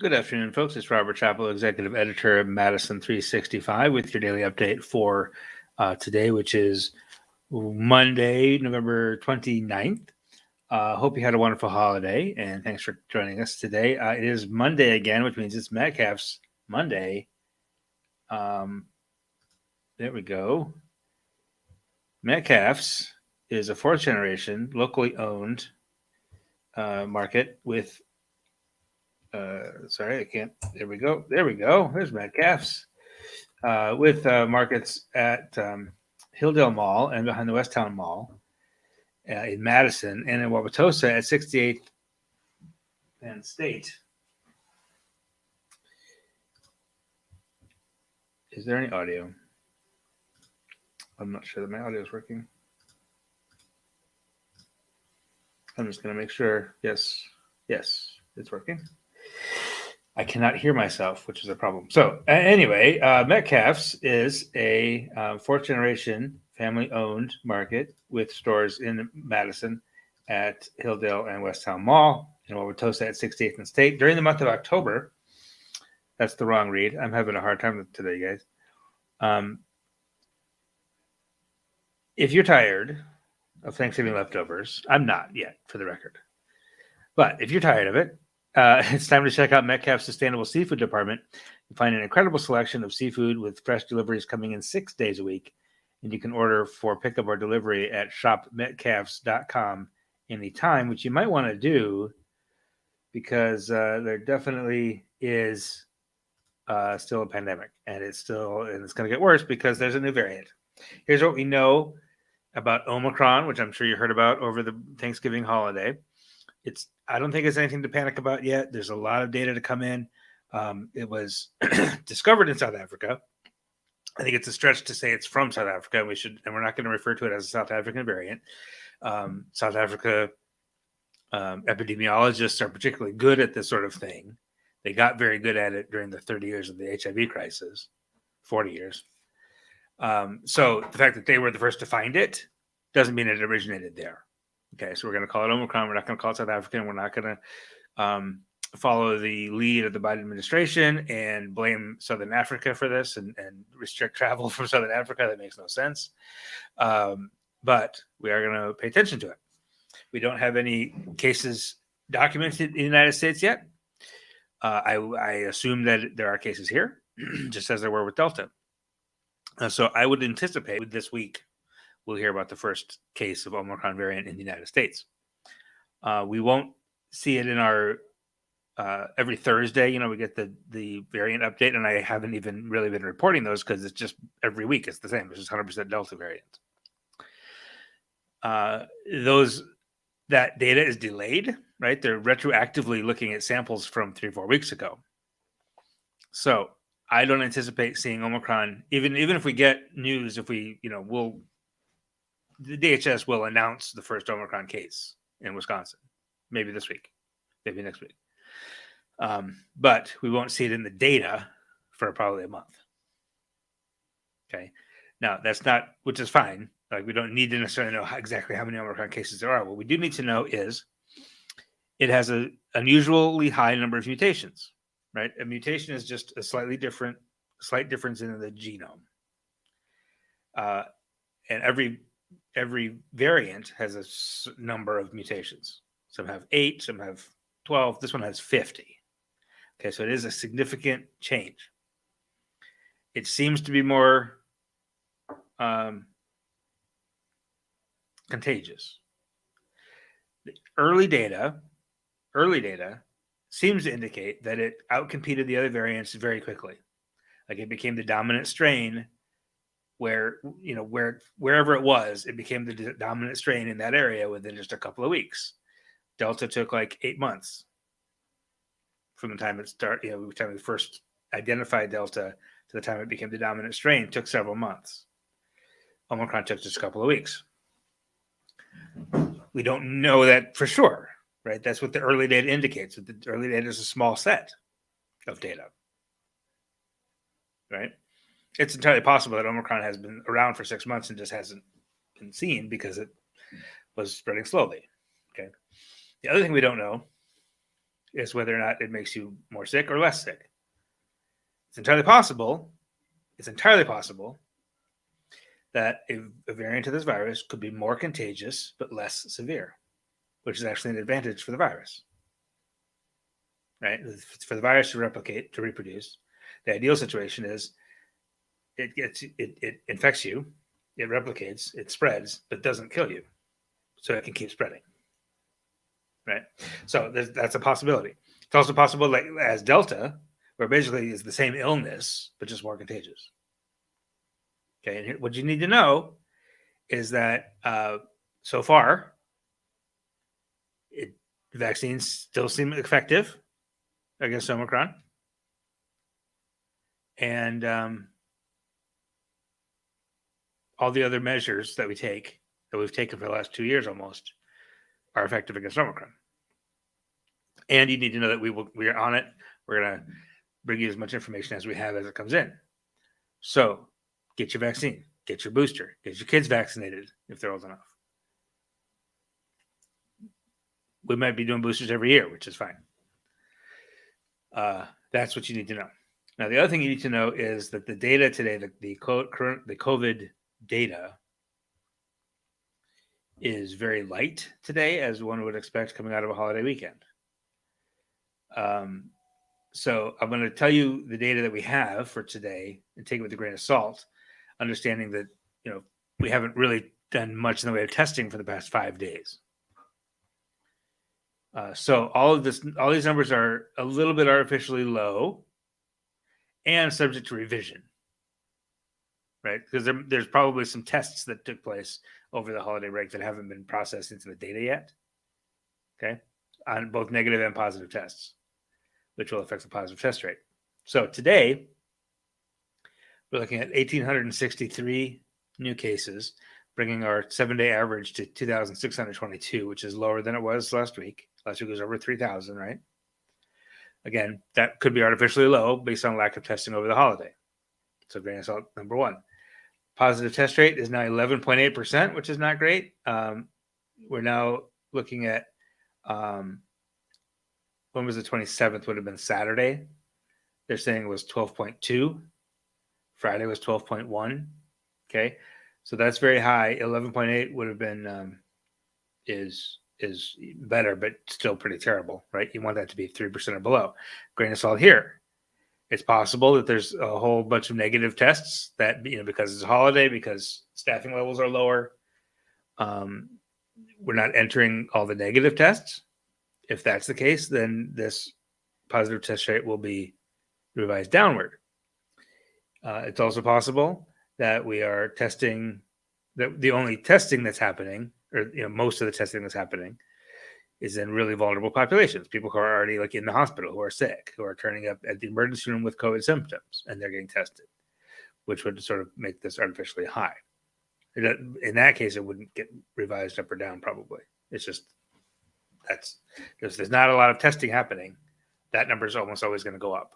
Good afternoon, folks. It's Robert Chappell, Executive Editor of Madison365 with your daily update for today, which is Monday, November 29th. Hope you had a wonderful holiday, and thanks for joining us today. It is Monday again, which means it's Metcalf's Monday. There we go. Metcalf's is a fourth generation, locally owned market with sorry, I can't. There we go. There's Metcalf's with markets at Hilldale Mall and behind the Westtown Mall in Madison, and in Wauwatosa at 68th and State. Is there any audio? I'm not sure that my audio is working. I'm just going to make sure. Yes, it's working. I cannot hear myself, which is a problem. So anyway, Metcalf's is a fourth generation family owned market with stores in Madison at Hilldale and Westtown Mall in Wauwatosa at 68th and State during the month of October. That's the wrong read. I'm having a hard time today, guys. If you're tired of Thanksgiving leftovers, I'm not yet, for the record. But if you're tired of it, it's time to check out Metcalf's Sustainable Seafood Department. You find an incredible selection of seafood with fresh deliveries coming in 6 days a week. And you can order for pickup or delivery at shopmetcalfs.com anytime, which you might want to do because there definitely is still a pandemic. And it's going to get worse because there's a new variant. Here's what we know about Omicron, which I'm sure you heard about over the Thanksgiving holiday. I don't think it's anything to panic about yet. There's a lot of data to come in. It was discovered in South Africa. I think it's a stretch to say it's from South Africa. And we're not going to refer to it as a South African variant. South Africa epidemiologists are particularly good at this sort of thing. They got very good at it during the 30 years of the HIV crisis, 40 years. So the fact that they were the first to find it doesn't mean it originated there. Okay, so we're going to call it Omicron. We're not going to call it South African. We're not going to follow the lead of the Biden administration and blame Southern Africa for this and restrict travel from Southern Africa. That makes no sense. But we are going to pay attention to it. We don't have any cases documented in the United States yet. I assume that there are cases here, just as there were with Delta. So I would anticipate this week we'll hear about the first case of Omicron variant in the United States. We won't see it in our every Thursday. We get the variant update, and I haven't even really been reporting those because it's just every week it's the same. It's just 100% Delta variant. That data is delayed, right? They're retroactively looking at samples from 3-4 weeks ago. So I don't anticipate seeing Omicron, even if we get news, the DHS will announce the first Omicron case in Wisconsin, maybe this week, maybe next week. But we won't see it in the data for probably a month. Okay. Now that's not, which is fine. Like we don't need to necessarily know exactly how many Omicron cases there are. What we do need to know is it has an unusually high number of mutations, right? A mutation is just a slight difference in the genome. And every variant has a number of mutations. Some have 8, some have 12. This one has 50. Okay, so it is a significant change. It seems to be more contagious. The early data seems to indicate that it outcompeted the other variants very quickly. Like it became the dominant strain wherever it was, it became the dominant strain in that area within just a couple of weeks. Delta took like 8 months from the time it started, the time we first identified Delta to the time it became the dominant strain took several months. Omicron took just a couple of weeks. We don't know that for sure, right? That's what the early data indicates. The early data is a small set of data, right? It's entirely possible that Omicron has been around for 6 months and just hasn't been seen because it was spreading slowly. Okay. The other thing we don't know is whether or not it makes you more sick or less sick. It's entirely possible. It's entirely possible that a variant of this virus could be more contagious but less severe, which is actually an advantage for the virus. Right? For the virus to replicate, to reproduce, the ideal situation is it infects you, it replicates, it spreads, but doesn't kill you, so it can keep spreading. Right? So that's a possibility. It's also possible, like as Delta, where basically is the same illness but just more contagious. Okay, and what you need to know is that so far, vaccines still seem effective against Omicron, and all the other measures that we've taken for the last 2 years almost, are effective against Omicron. And you need to know that we are on it. We're going to bring you as much information as we have as it comes in. So get your vaccine, get your booster, get your kids vaccinated if they're old enough. We might be doing boosters every year, which is fine. That's what you need to know. Now, the other thing you need to know is that the data today, the COVID data, is very light today, as one would expect coming out of a holiday weekend. So I'm going to tell you the data that we have for today and take it with a grain of salt, understanding that we haven't really done much in the way of testing for the past 5 days. So all these numbers are a little bit artificially low and subject to revision, right? Because there's probably some tests that took place over the holiday break that haven't been processed into the data yet. Okay, on both negative and positive tests, which will affect the positive test rate. So today, we're looking at 1,863 new cases, bringing our 7-day average to 2,622, which is lower than it was last week. Last week was over 3,000, right? Again, that could be artificially low based on lack of testing over the holiday. So grain of salt, number one. Positive test rate is now 11.8%, which is not great. We're now looking at, when was the 27th? Would have been Saturday. They're saying it was 12.2. Friday was 12.1. Okay. So that's very high. 11.8 would have been, is better, but still pretty terrible, right? You want that to be 3% or below. Grain of salt here. It's possible that there's a whole bunch of negative tests that, because it's a holiday, because staffing levels are lower. We're not entering all the negative tests. If that's the case, then this positive test rate will be revised downward. It's also possible that we are testing, that the only testing that's happening, or most of the testing that's happening, is in really vulnerable populations. People who are already in the hospital, who are sick, who are turning up at the emergency room with COVID symptoms, and they're getting tested, which would sort of make this artificially high. In that case, it wouldn't get revised up or down, probably. It's just, that's because there's not a lot of testing happening. That number is almost always going to go up.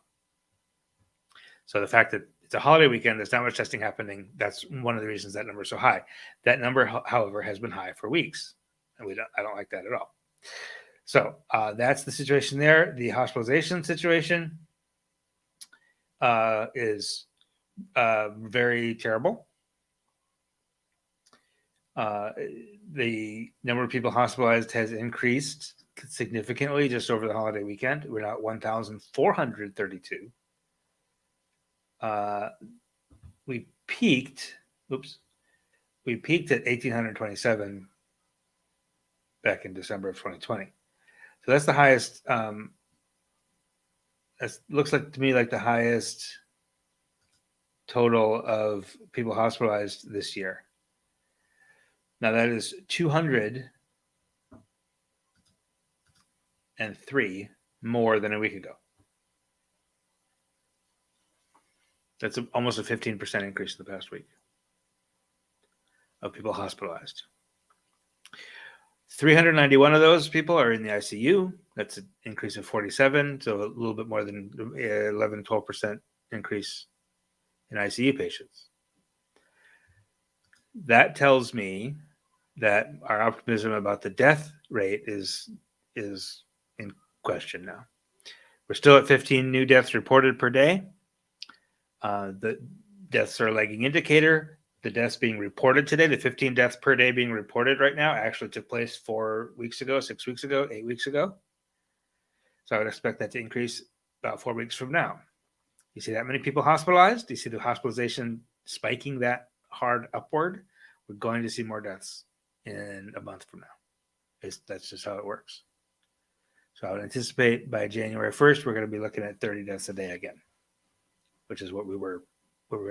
So the fact that it's a holiday weekend, there's not much testing happening, that's one of the reasons that number is so high. That number, however, has been high for weeks, and I don't like that at all. So that's the situation there. The hospitalization situation is very terrible. The number of people hospitalized has increased significantly just over the holiday weekend. We're now at 1,432. We peaked at 1,827 back in December of 2020. So that's the highest. That looks like to me like the highest total of people hospitalized this year. Now that is 203 more than a week ago. That's almost a 15% increase in the past week of people hospitalized. 391 of those people are in the ICU. That's an increase of 47, so a little bit more than 11, 12% increase in ICU patients. That tells me that our optimism about the death rate is in question now. We're still at 15 new deaths reported per day. The deaths are a lagging indicator. The deaths being reported today, the 15 deaths per day being reported right now, actually took place 4 weeks ago, 6 weeks ago, 8 weeks ago. So I would expect that to increase about 4 weeks from now. You see that many people hospitalized? You see the hospitalization spiking that hard upward? We're going to see more deaths in a month from now. That's just how it works. So I would anticipate by January 1st, we're going to be looking at 30 deaths a day again, which is what we were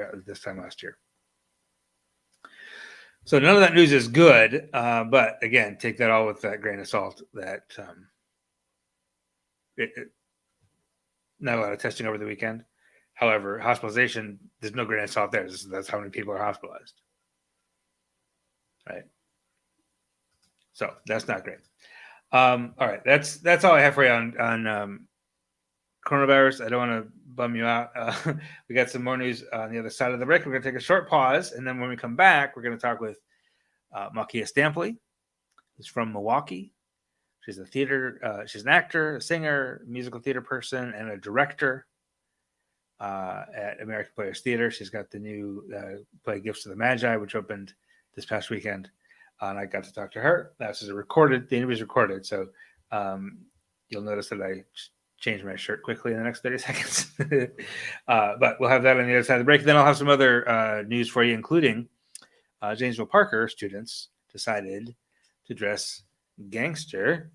at this time last year. So none of that news is good, but again, take that all with that grain of salt. That not a lot of testing over the weekend. However, hospitalization, there's no grain of salt there. That's how many people are hospitalized, right? So that's not great. All right, that's all I have for you on coronavirus. I don't want to bum you out. We got some more news on the other side of the break. We're going to take a short pause, and then when we come back, we're going to talk with Malkia Stampley, who's from Milwaukee. She's a theater. She's an actor, a singer, musical theater person, and a director at American Players Theater. She's got the new play Gifts of the Magi, which opened this past weekend. And I got to talk to her. This is recorded. The interview is recorded, so you'll notice that I changed my shirt quickly in the next 30 seconds. But we'll have that on the other side of the break. Then I'll have some other news for you, including Janesville Parker students decided to dress gangster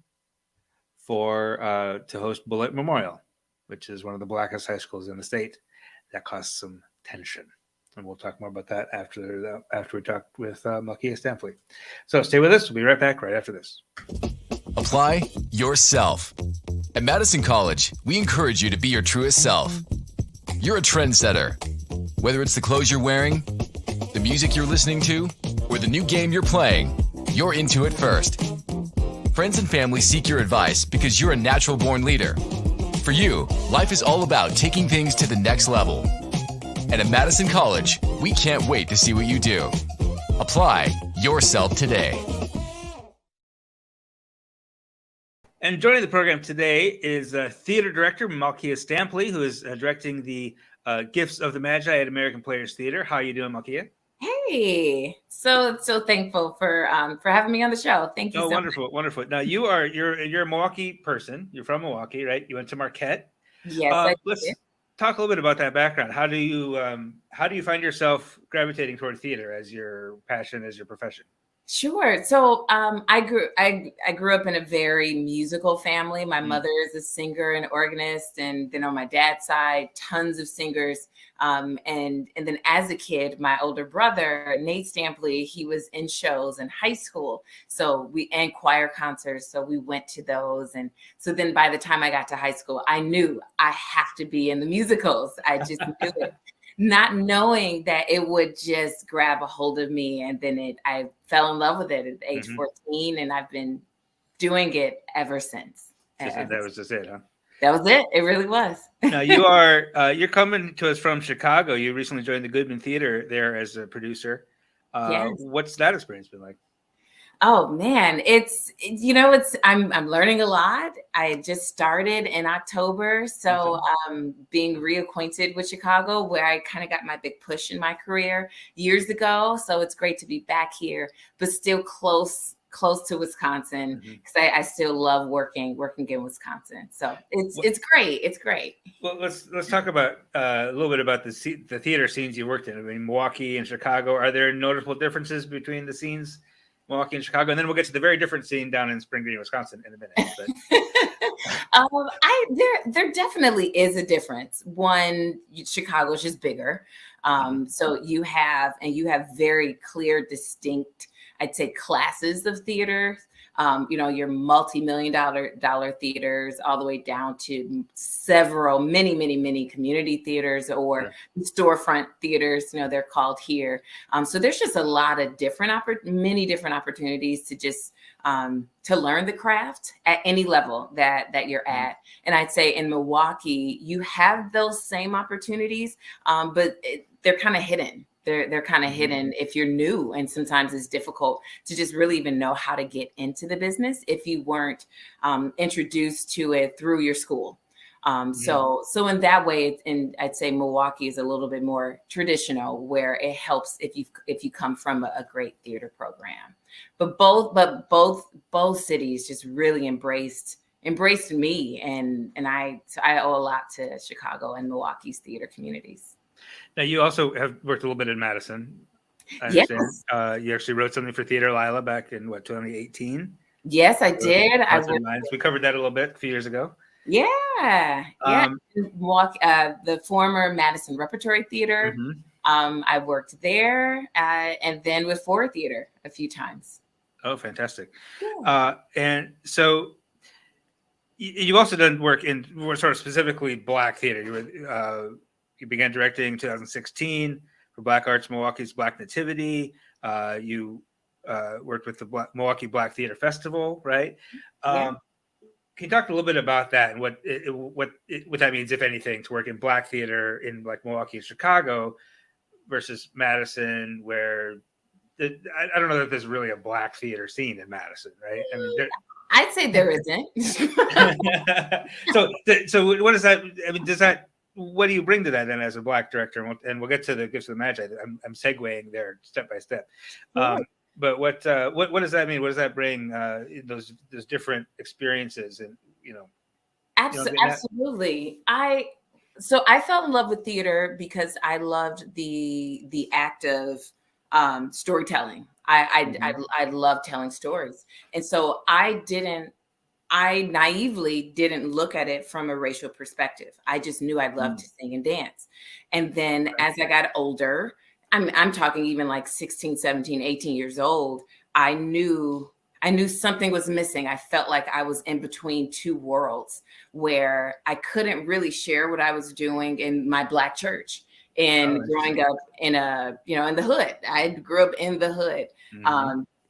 to host Beloit Memorial, which is one of the blackest high schools in the state. That caused some tension. And we'll talk more about that after we talk with Malkia Stampley. So stay with us. We'll be right back right after this. Apply yourself. At Madison College, we encourage you to be your truest self. You're a trendsetter. Whether it's the clothes you're wearing, the music you're listening to, or the new game you're playing, you're into it first. Friends and family seek your advice because you're a natural-born leader. For you, life is all about taking things to the next level. And at Madison College, we can't wait to see what you do. Apply yourself today. And joining the program today is theater director Malkia Stampley, who is directing the Gifts of the Magi at American Players Theater. How are you doing, Malkia? Hey, so thankful for having me on the show. Thank you. Oh, so wonderful. Now you're a Milwaukee person. You're from Milwaukee, right? You went to Marquette. Yes. Let's talk a little bit about that background. How do you find yourself gravitating toward theater as your passion, as your profession? Sure. So I grew up in a very musical family. My mother is a singer and organist, and then on my dad's side, tons of singers. And then as a kid, my older brother, Nate Stampley, he was in shows in high school. And choir concerts. So we went to those. And so then by the time I got to high school, I knew I have to be in the musicals. I just knew it. Not knowing that it would just grab a hold of me. And then I fell in love with it at age 14, and I've been doing it ever since. That was just it, huh? That was it. It really was. Now you're coming to us from Chicago. You recently joined the Goodman Theater there as a producer. Yes. What's that experience been like? Oh man, I'm learning a lot. I just started in October. So being reacquainted with Chicago, where I kind of got my big push in my career years ago. So it's great to be back here, but still close to Wisconsin, because I still love working in Wisconsin. So it's great. It's great. Well, let's talk about a little bit about the theater scenes you worked in. I mean, Milwaukee and Chicago. Are there noticeable differences between the scenes? Milwaukee and Chicago, and then we'll get to the very different scene down in Spring Green, Wisconsin in a minute. There definitely is a difference. One, Chicago is just bigger, so you have very clear, distinct, I'd say, classes of theater. Your multi-million dollar theaters, all the way down to several, many community theaters or storefront theaters, they're called here. So there's just a lot of many different opportunities to just to learn the craft at any level that you're at. And I'd say in Milwaukee, you have those same opportunities, but they're kind of hidden. They're kind of hidden if you're new, and sometimes it's difficult to just really even know how to get into the business if you weren't introduced to it through your school. So in that way, and I'd say Milwaukee is a little bit more traditional, where it helps if you come from a great theater program. But both cities just really embraced me, and I owe a lot to Chicago and Milwaukee's theater communities. Now, you also have worked a little bit in Madison. I Yes. understand. You actually wrote something for Theater Lila back in 2018. Yes, I did. We covered that a little bit a few years ago. Yeah. The former Madison Repertory Theater. I worked there, and then with Ford Theater a few times. Oh, fantastic! Yeah. And so you also done work in more sort of specifically Black theater. You began directing in 2016 for Black Arts Milwaukee's Black Nativity. You worked with the Milwaukee Black Theater Festival, right? Yeah. Can you talk a little bit about that and what that means, if anything, to work in Black theater in like Milwaukee and Chicago versus Madison, where I don't know that there's really a Black theater scene in Madison, right? I mean, I'd say there isn't. So what does that? I mean, what do you bring to that then as a Black director? And we'll get to the gifts of the Magi. I'm segueing there step by step. But what does that mean? What does that bring? Those different experiences, and Absolutely. I fell in love with theater because I loved the act of storytelling. I love telling stories, and so I naively didn't look at it from a racial perspective. I just knew I'd love to sing and dance. And then as I got older, I'm talking even like 16, 17, 18 years old, I knew something was missing. I felt like I was in between two worlds where I couldn't really share what I was doing in my Black church. And growing up in the hood, I grew up in the hood.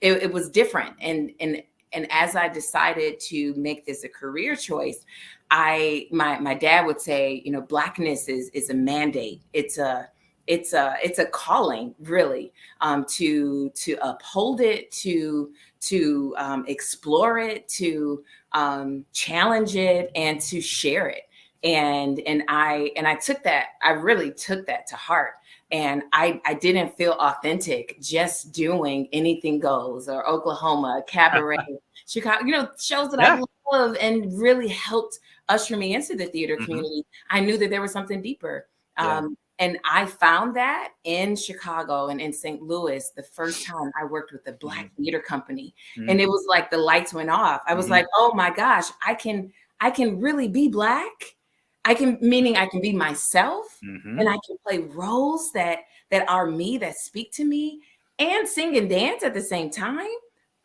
It was different. And as I decided to make this a career choice, my dad would say, Blackness is a mandate. It's a calling, really, to uphold it, to explore it, to challenge it, and to share it. And I took that. I really took that to heart. And I didn't feel authentic just doing Anything Goes or Oklahoma, Cabaret, Chicago, shows that I love and really helped usher me into the theater community. I knew that there was something deeper. And I found that in Chicago and in St. Louis the first time I worked with a Black theater company. And it was like the lights went off. I was like, oh my gosh, I can really be Black. Meaning I can be myself, and I can play roles that are me, that speak to me, and sing and dance at the same time.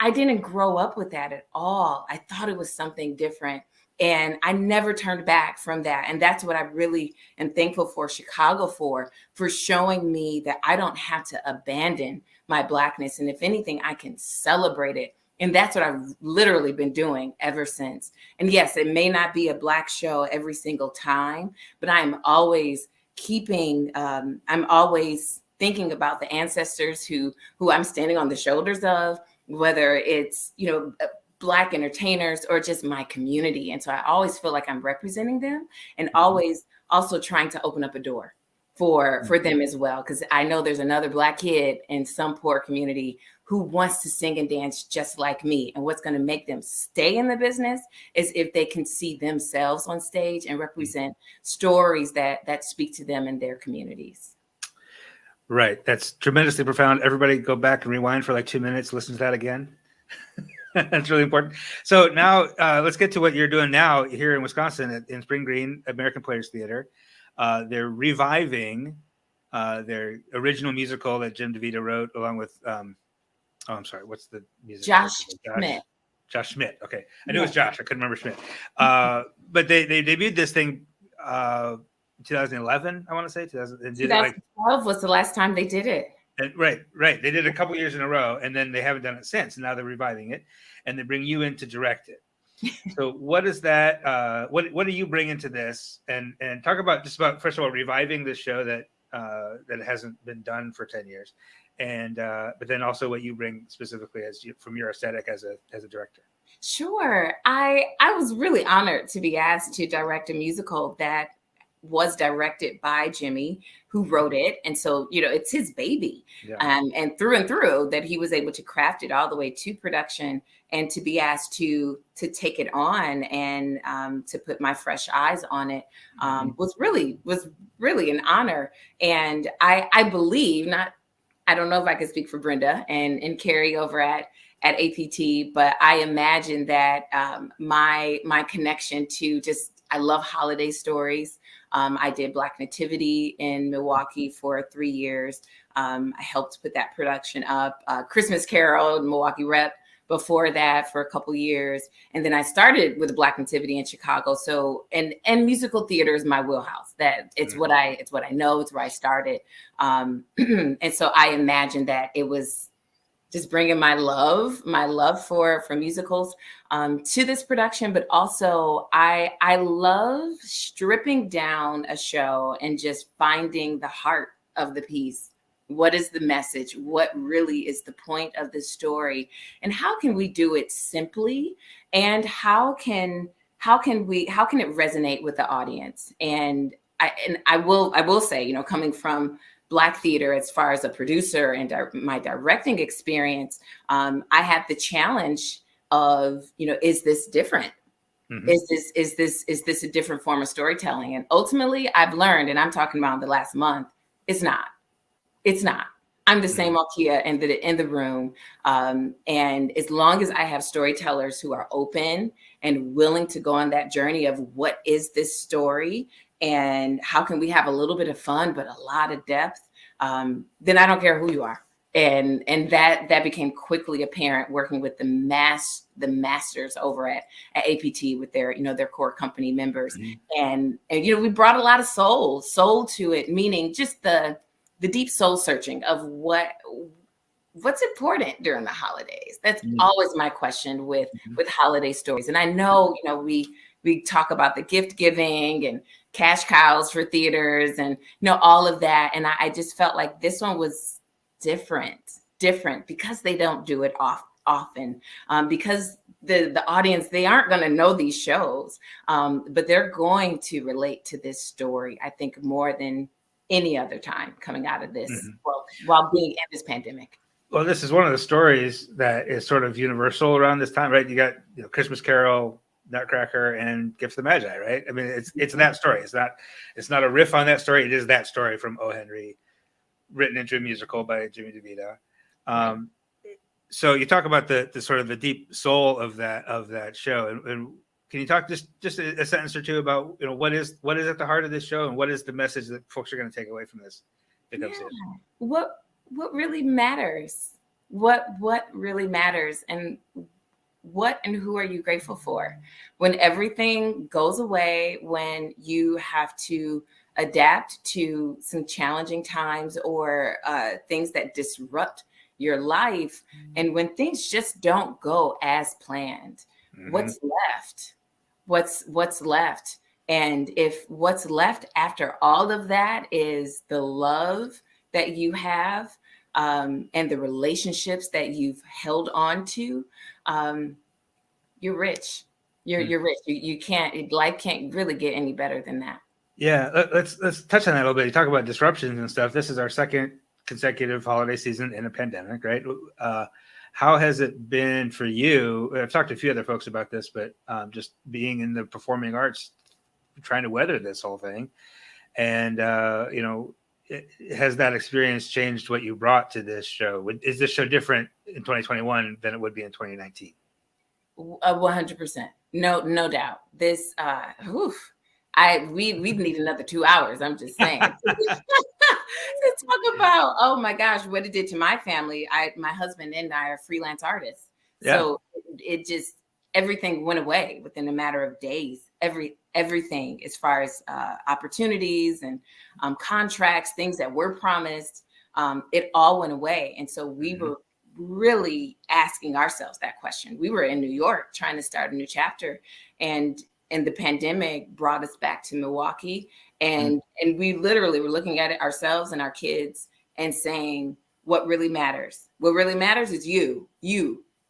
I didn't grow up with that at all. I thought it was something different. And I never turned back from that. And that's what I really am thankful for Chicago for showing me that I don't have to abandon my Blackness. And if anything, I can celebrate it. And that's what I've literally been doing ever since. And yes, it may not be a Black show every single time, but I'm always thinking about the ancestors who I'm standing on the shoulders of, whether it's, Black entertainers or just my community. And so I always feel like I'm representing them and always also trying to open up a door for them as well. Because I know there's another Black kid in some poor community who wants to sing and dance just like me. And what's going to make them stay in the business is if they can see themselves on stage and represent stories that speak to them and their communities. Right. That's tremendously profound. Everybody go back and rewind for like 2 minutes. Listen to that again. That's really important. So now let's get to what you're doing now here in Wisconsin in Spring Green American Players Theater. They're reviving their original musical that Jim DeVito wrote along with, I'm sorry, what's the music? Josh Schmidt. Josh Schmidt. Okay. I knew it was Josh. I couldn't remember Schmidt. But they debuted this thing 2011, I want to say. 2012 was the last time they did it. Right. They did it a couple years in a row, and then they haven't done it since. And now they're reviving it, and they bring you in to direct it. So, what is that? What do you bring into this? And talk about first of all reviving this show that hasn't been done for 10 years, and but then also what you bring specifically from your aesthetic as a director. Sure. I was really honored to be asked to direct a musical that was directed by Jimmy, who wrote it. And so, it's his baby. Yeah. And through that he was able to craft it all the way to production, and to be asked to take it on, and to put my fresh eyes on it was really an honor. And I believe, not, I don't know if I can speak for Brenda and Carrie over at APT, but I imagine that my connection to I love holiday stories. I did Black Nativity in Milwaukee for 3 years. I helped put that production up. Christmas Carol, Milwaukee Rep, before that for a couple years. And then I started with Black Nativity in Chicago. So, and musical theater is my wheelhouse. That it's what I know. It's where I started. And so I imagine that it was just bringing my love for musicals to this production. But also I love stripping down a show and just finding the heart of the piece. What is the message? What really is the point of the story? And how can we do it simply? And how can it resonate with the audience? And I will say, coming from Black theater, as far as a producer and my directing experience, I had the challenge of, is this different? Mm-hmm. Is this a different form of storytelling? And ultimately, I've learned, and I'm talking about in the last month, it's not. I'm the same Malkia in the room. And as long as I have storytellers who are open and willing to go on that journey of what is this story and how can we have a little bit of fun, but a lot of depth, then I don't care who you are. And that became quickly apparent working with the masters over at APT with their core company members. Mm-hmm. And we brought a lot of soul to it, meaning just the deep soul searching of what's important during the holidays. That's always my question with holiday stories. And I know, we talk about the gift giving and cash cows for theaters and, all of that. And I just felt like this one was different because they don't do it often, because the audience, they aren't going to know these shows, but they're going to relate to this story, I think, more than any other time coming out of this while being in this pandemic. Well, this is one of the stories that is sort of universal around this time, right? You got Christmas Carol, Nutcracker, and Gifts of the Magi, right? I mean, it's that story. It's not a riff on that story. It is that story from O. Henry, written into a musical by Jimmy DeVita. So you talk about the sort of the deep soul of that show, and can you talk just a sentence or two about what is at the heart of this show, and what is the message that folks are going to take away from this? What really matters? What really matters, and what and who are you grateful for when everything goes away, when you have to adapt to some challenging times or things that disrupt your life, and when things just don't go as planned? Mm-hmm. What's left? And if what's left after all of that is the love that you have, and the relationships that you've held on to, you're rich. You're rich. You can't. Life can't really get any better than that. Yeah, let's touch on that a little bit. You talk about disruptions and stuff. This is our second consecutive holiday season in a pandemic, right? How has it been for you? I've talked to a few other folks about this, but just being in the performing arts, trying to weather this whole thing, and has that experience changed what you brought to this show? Is this show different in 2021 than it would be in 2019? 100%. No doubt. This, we need another 2 hours. I'm just saying. To talk about, oh my gosh, what it did to my family. My husband and I are freelance artists. Yeah. So it just, everything went away within a matter of days. Everything as far as opportunities and contracts, things that were promised, it all went away. And so we were really asking ourselves that question. We were in New York trying to start a new chapter, and the pandemic brought us back to Milwaukee. And we literally were looking at it ourselves and our kids and saying, what really matters? What really matters is you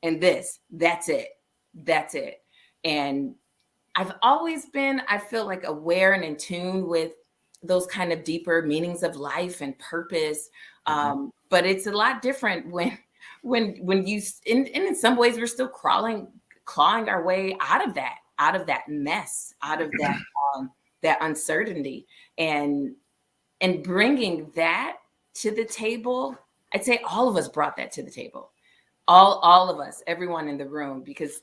and this. That's it. That's it. And I've always been, I feel like, aware and in tune with those kind of deeper meanings of life and purpose. But it's a lot different when you, and in some ways we're still clawing our way out of that mess, out of that, that uncertainty, and bringing that to the table. I'd say all of us brought that to the table. All of us, everyone in the room, because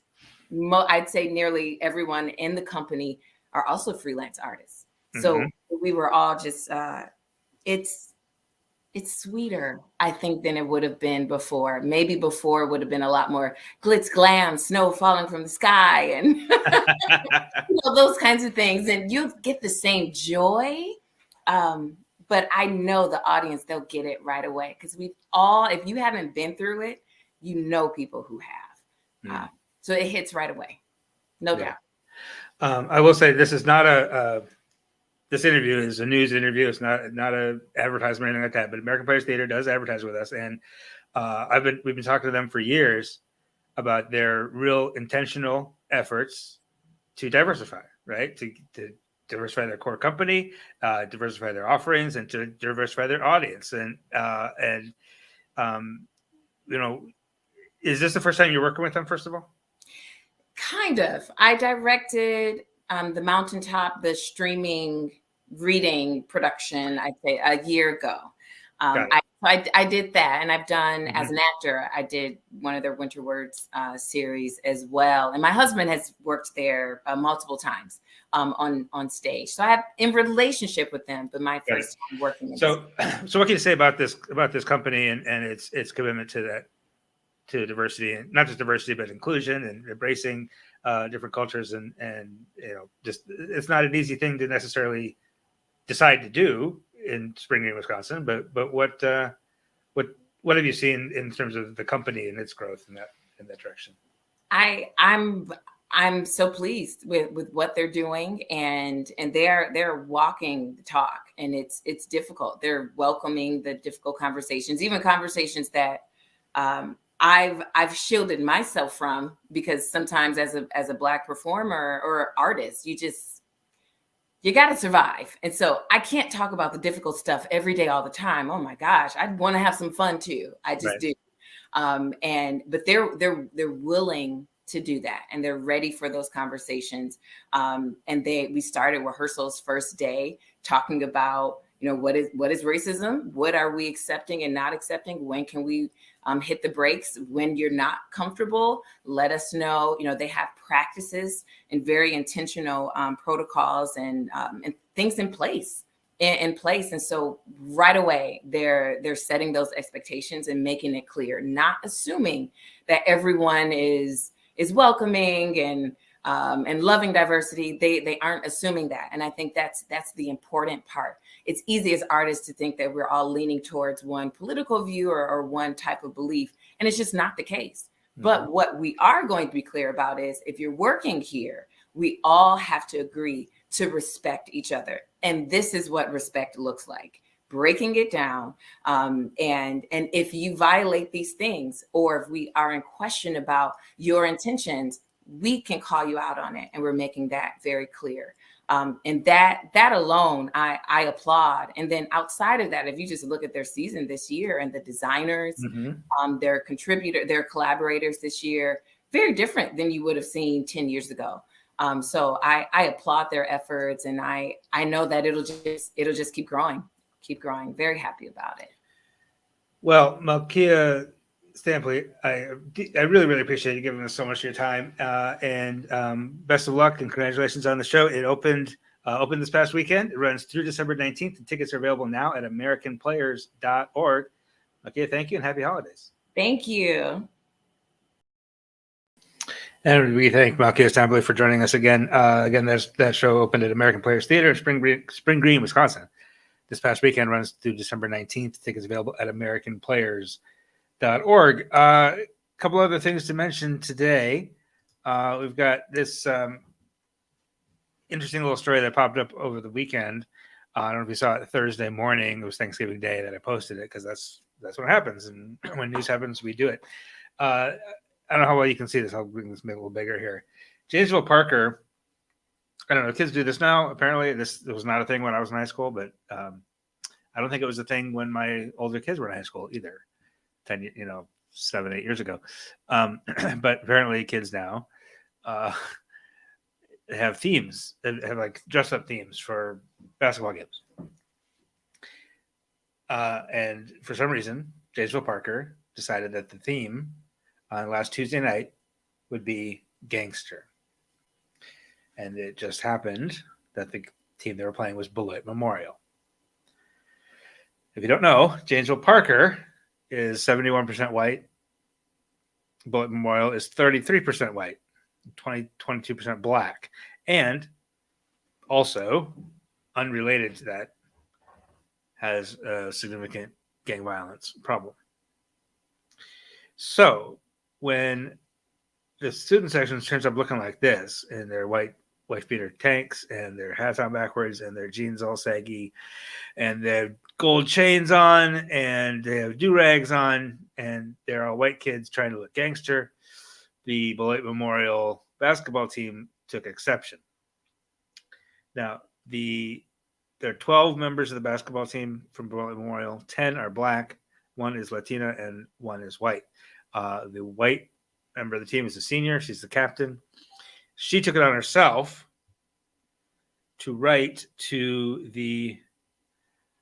I'd say nearly everyone in the company are also freelance artists. So we were all just, it's sweeter, I think, than it would have been before. Maybe before it would have been a lot more glitz, glam, snow falling from the sky, and those kinds of things. And you'll get the same joy. But I know the audience, they'll get it right away. Because if you haven't been through it, people who have. So it hits right away. No doubt. I will say this is not this interview is a news interview. It's not a advertisement or anything like that, but American Players Theater does advertise with us. And we've been talking to them for years about their real intentional efforts to diversify, right? To diversify their core company, diversify their offerings, and to diversify their audience. And is this the first time you're working with them, first of all? Kind of. I directed the Mountaintop, the streaming reading production, I'd say a year ago. I did that, and I've done as an actor. I did one of their Winter Words series as well, and my husband has worked there multiple times on stage. So I have in relationship with them, but my first time working. So what can you say about this company and its commitment to that? To diversity, and not just diversity, but inclusion and embracing different cultures, and just it's not an easy thing to necessarily decide to do in Spring Green, Wisconsin. But what have you seen in terms of the company and its growth in that direction? I'm so pleased with what they're doing, and they're walking the talk, and it's difficult. They're welcoming the difficult conversations, even conversations that I've shielded myself from, because sometimes as a Black performer or artist, you got to survive. And so I can't talk about the difficult stuff every day, all the time. Oh my gosh, I'd want to have some fun too. I just do. But they're willing to do that, and they're ready for those conversations. And we started rehearsals first day talking about, what is racism? What are we accepting and not accepting? When can we hit the brakes? When you're not comfortable, let us know. They have practices and very intentional protocols and things in place. And so right away, they're setting those expectations and making it clear, not assuming that everyone is welcoming and loving diversity. They aren't assuming that. And I think that's the important part. It's easy as artists to think that we're all leaning towards one political view or one type of belief. And it's just not the case. But what we are going to be clear about is, if you're working here, we all have to agree to respect each other. And this is what respect looks like. Breaking it down. And if you violate these things, or if we are in question about your intentions, we can call you out on it. And we're making that very clear. And that alone, I applaud. And then outside of that, if you just look at their season this year and the designers, their collaborators this year, very different than you would have seen 10 years ago. So I applaud their efforts, and I know that it'll just keep growing. Very happy about it. Well, Malkia Stampley, I really, really appreciate you giving us so much of your time, and best of luck and congratulations on the show. It opened this past weekend. It runs through December 19th, and tickets are available now at AmericanPlayers.org. Malkia, thank you and happy holidays. Thank you. And we thank Malkia Stampley for joining us again. That show opened at American Players Theater in Spring Green, Wisconsin. This past weekend, runs through December 19th. Tickets available at AmericanPlayers.org. A couple other things to mention today. We've got this interesting little story that popped up over the weekend. I don't know if you saw it Thursday morning. It was Thanksgiving Day that I posted it, because that's what happens. And when news happens, we do it. I don't know how well you can see this. I'll bring this a little bigger here. Janesville Parker. I don't know. Kids do this now. Apparently, this was not a thing when I was in high school, but I don't think it was a thing when my older kids were in high school either. 7, 8 years ago. But apparently, kids now have themes, have like dress up themes for basketball games. And for some reason, Janesville Parker decided that the theme on last Tuesday night would be gangster. And it just happened that the team they were playing was Beloit Memorial. If you don't know, Janesville Parker is 71% white. Beloit Memorial is 33% white, 22% black. And also, unrelated to that, has a significant gang violence problem. So when the student section turns up looking like this in their white beater tanks and their hats on backwards and their jeans all saggy and they have gold chains on and they have do-rags on and they're all white kids trying to look gangster, the Beloit Memorial basketball team took exception. Now, there are 12 members of the basketball team from Beloit Memorial. 10 are black, 1 is Latina, and 1 is white. The white member of the team is a senior. She's the captain. She took it on herself to write to the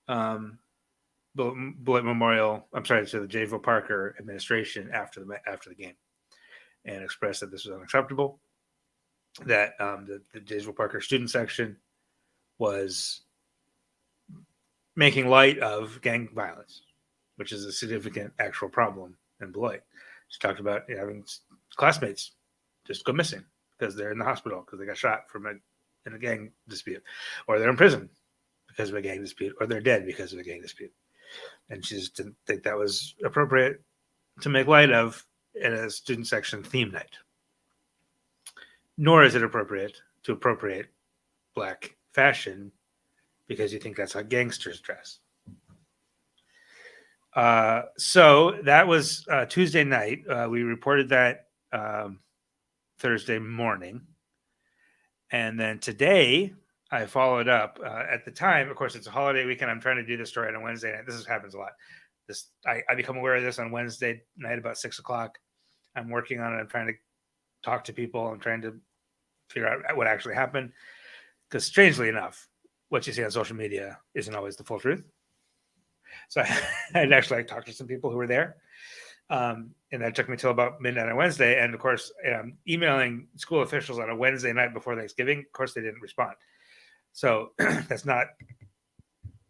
Beloit Memorial, to the Janesville Parker administration after the game, and expressed that this was unacceptable. That the Janesville Parker student section was making light of gang violence, which is a significant actual problem in Beloit. She talked about having classmates just go missing because they're in the hospital because they got shot in a gang dispute, or they're in prison because of a gang dispute, or they're dead because of a gang dispute. And she just didn't think that was appropriate to make light of in a student section theme night. Nor is it appropriate to appropriate black fashion because you think that's how gangsters dress. So that was Tuesday night. We reported that Thursday morning. And then today, I followed up. At the time, of course, it's a holiday weekend. I'm trying to do this story on a Wednesday night. This happens a lot. I become aware of this on Wednesday night about 6 o'clock. I'm working on it. I'm trying to talk to people. I'm trying to figure out what actually happened. Because strangely enough, what you see on social media isn't always the full truth. So I'd actually talked to some people who were there. And that took me till about midnight on Wednesday. And of course, emailing school officials on a Wednesday night before Thanksgiving, of course, they didn't respond. So that's not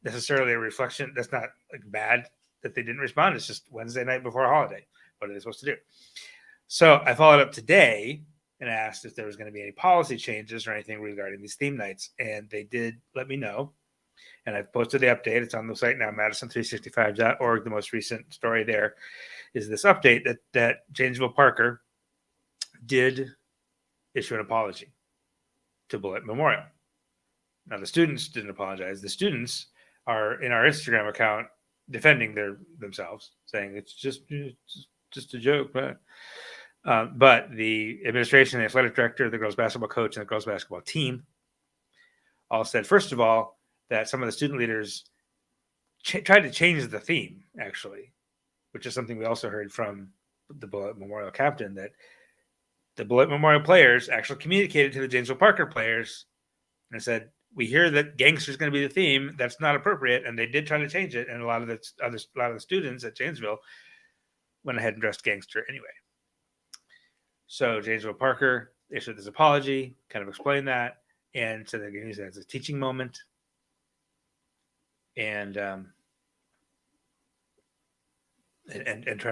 necessarily a reflection. That's not bad that they didn't respond. It's just Wednesday night before a holiday. What are they supposed to do? So I followed up today and asked if there was going to be any policy changes or anything regarding these theme nights. And they did let me know. And I've posted the update. It's on the site now, Madison365.org. The most recent story there is this update that Janesville Parker did issue an apology to Beloit Memorial. Now, the students didn't apologize. The students are in our Instagram account defending themselves, saying it's just a joke. But the administration, the athletic director, the girls basketball coach, and the girls basketball team all said, first of all, that some of the student leaders tried to change the theme, actually, which is something we also heard from the Beloit Memorial captain, that the Beloit Memorial players actually communicated to the Janesville Parker players and said, we hear that gangster is going to be the theme. That's not appropriate. And they did try to change it. And a lot of the students at Janesville went ahead and dressed gangster anyway. So Janesville Parker issued this apology, kind of explained that, and so they're going to use it as a teaching moment. And try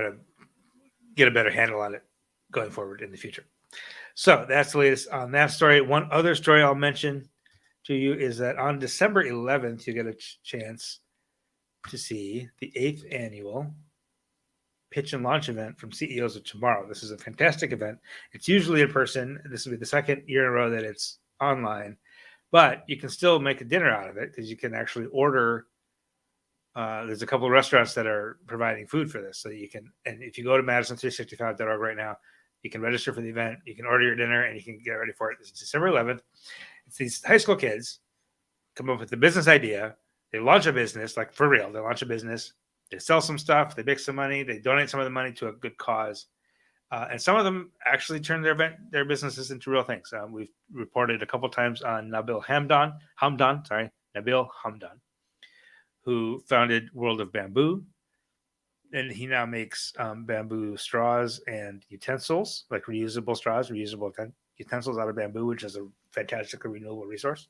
to get a better handle on it going forward in the future. So that's the latest on that story. One other story I'll mention to you is that on December 11th, you get a chance to see the 8th annual pitch and launch event from CEOs of Tomorrow. This is a fantastic event. It's usually in person. This will be the second year in a row that it's online, but you can still make a dinner out of it because you can actually order. There's a couple of restaurants that are providing food for this. So you can, and if you go to Madison365.org right now, You can register for the event. You can order your dinner, and you can get ready for it. It's December 11th. It's these high school kids come up with a business idea. They launch a business, like for real. They launch a business. They sell some stuff. They make some money. They donate some of the money to a good cause. And some of them actually turn their businesses into real things. We've reported a couple times on Nabil Hamdan, who founded World of Bamboo. And he now makes bamboo straws and utensils, like reusable straws, reusable utensils out of bamboo, which is a fantastically renewable resource.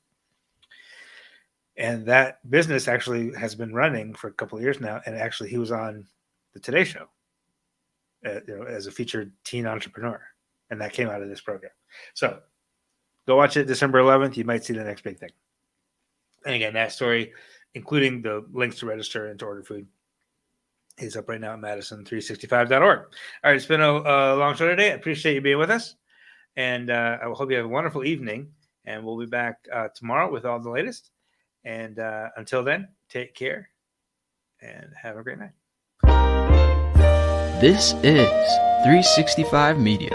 And that business actually has been running for a couple of years now. And actually, he was on the Today Show, as a featured teen entrepreneur. And that came out of this program. So go watch it December 11th. You might see the next big thing. And again, that story, including the links to register and to order food, is up right now at Madison365.org. All right, it's been a long show today. I appreciate you being with us. And I hope you have a wonderful evening. And we'll be back tomorrow with all the latest. And until then, take care and have a great night. This is 365 Media.